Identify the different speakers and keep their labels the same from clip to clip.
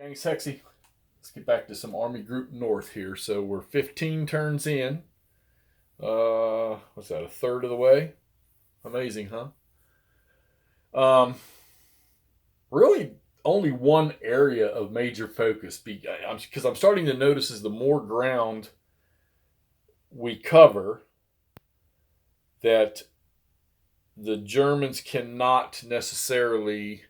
Speaker 1: Dang sexy. Let's get back to some Army Group North here. So we're 15 turns in. What's that, a third of the way? Amazing, huh? Really only one area of major focus because I'm starting to notice as the more ground we cover that the Germans cannot necessarily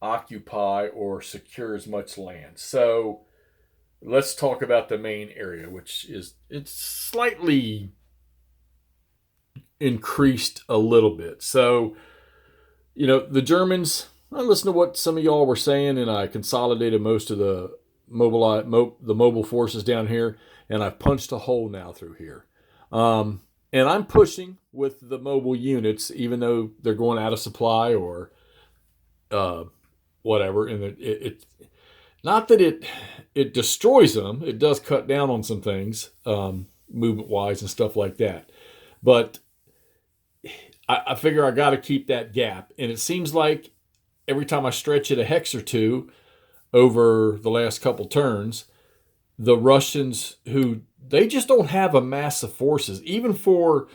Speaker 1: occupy or secure as much land. So let's talk about the main area, which is it's slightly increased a little bit. So, the Germans, I listened to what some of y'all were saying, and I consolidated most of the mobile forces down here, and I've punched a hole now through here. And I'm pushing with the mobile units, even though they're going out of supply or whatever. And it not that it destroys them. It does cut down on some things, movement-wise and stuff like that. But I figure I got to keep that gap. And it seems like every time I stretch it a hex or two over the last couple turns, the Russians, who they just don't have a mass of forces, even for,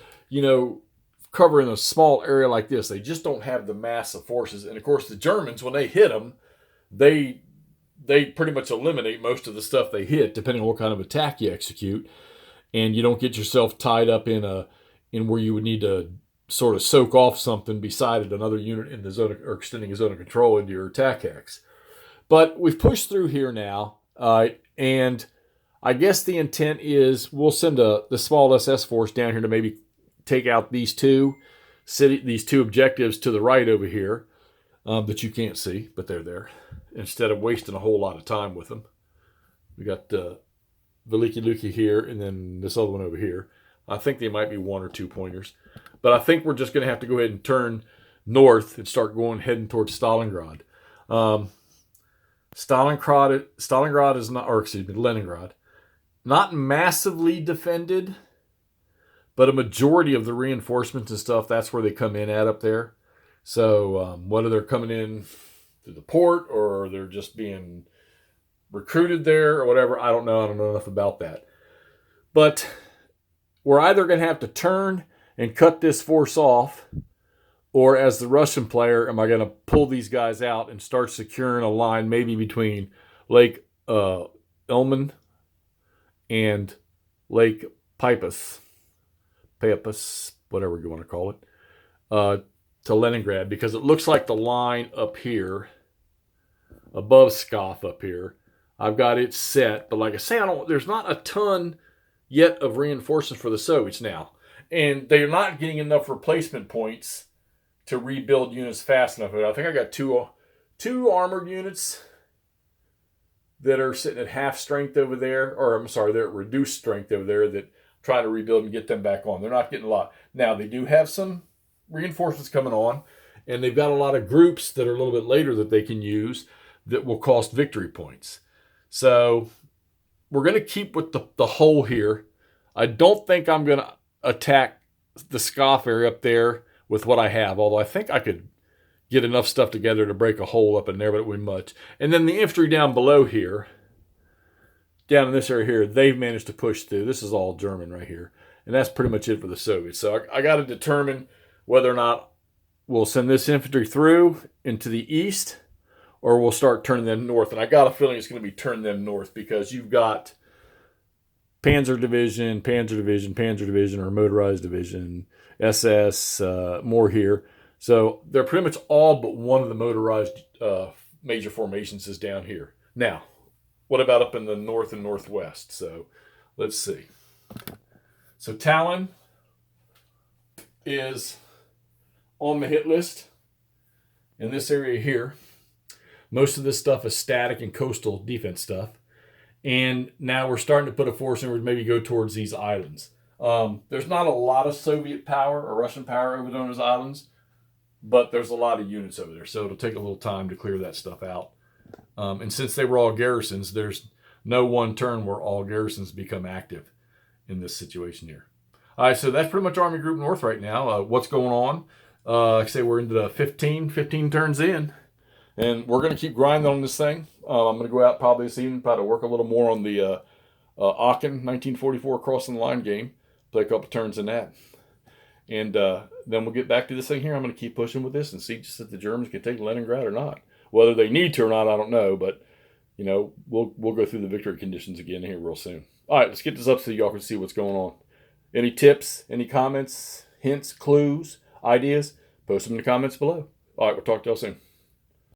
Speaker 1: covering a small area like this, they just don't have the mass of forces. And of course, the Germans, when they hit them, they pretty much eliminate most of the stuff they hit, depending on what kind of attack you execute. And you don't get yourself tied up in where you would need to sort of soak off something beside it, another unit in the zone or extending a zone of control into your attack hex. But we've pushed through here now, and I guess the intent is we'll send the small SS force down here to maybe take out these two objectives to the right over here that you can't see, but they're there, instead of wasting a whole lot of time with them. We got Veliki Luki here, and then this other one over here. I think they might be 1 or 2 pointers. But I think we're just going to have to go ahead and turn north and start heading towards Stalingrad. Stalingrad is not, or excuse me, Leningrad, not massively defended, but a majority of the reinforcements and stuff, that's where they come in at up there. So whether they're coming in through the port or they're just being recruited there or whatever, I don't know. I don't know enough about that. But we're either going to have to turn and cut this force off, or as the Russian player, am I going to pull these guys out and start securing a line maybe between Lake Ilmen and Lake Peipus, whatever you want to call it, to Leningrad, because it looks like the line up here, above Pskov up here, I've got it set. But like I say, there's not a ton yet of reinforcements for the Soviets now. And they're not getting enough replacement points to rebuild units fast enough. I think I got two armored units that are sitting at half strength over there, or I'm sorry, they're at reduced strength over there, that I'm trying to rebuild and get them back on. They're not getting a lot. Now, they do have some reinforcements coming on, and they've got a lot of groups that are a little bit later that they can use that will cost victory points. So we're going to keep with the hole here. I don't think I'm going to attack the Pskov area up there with what I have, although I think I could get enough stuff together to break a hole up in there, but it wouldn't much. And then the infantry down below here, down in this area here, they've managed to push through. This is all German right here. And that's pretty much it for the Soviets. So I got to determine whether or not we'll send this infantry through into the east, or we'll start turning them north. And I got a feeling it's going to be turn them north, because you've got Panzer Division, or Motorized Division, SS, more here. So they're pretty much all but one of the motorized major formations is down here. Now, what about up in the north and northwest? So let's see. So Tallinn is on the hit list in this area here. Most of this stuff is static and coastal defense stuff. And now we're starting to put a force in where maybe go towards these islands. There's not a lot of Soviet power or Russian power over those islands, but there's a lot of units over there. So it'll take a little time to clear that stuff out. And since they were all garrisons, there's no one turn where all garrisons become active in this situation here. All right, so that's pretty much Army Group North right now. What's going on? Like I say, we're into the 15 turns in. And we're going to keep grinding on this thing. I'm going to go out probably this evening, try to work a little more on the Aachen 1944 crossing the line game. Play a couple turns in that. And then we'll get back to this thing here. I'm going to keep pushing with this and see just if the Germans can take Leningrad or not. Whether they need to or not, I don't know. But, you know, we'll go through the victory conditions again here real soon. All right, let's get this up so y'all can see what's going on. Any tips, any comments, hints, clues, ideas? Post them in the comments below. All right, we'll talk to y'all soon.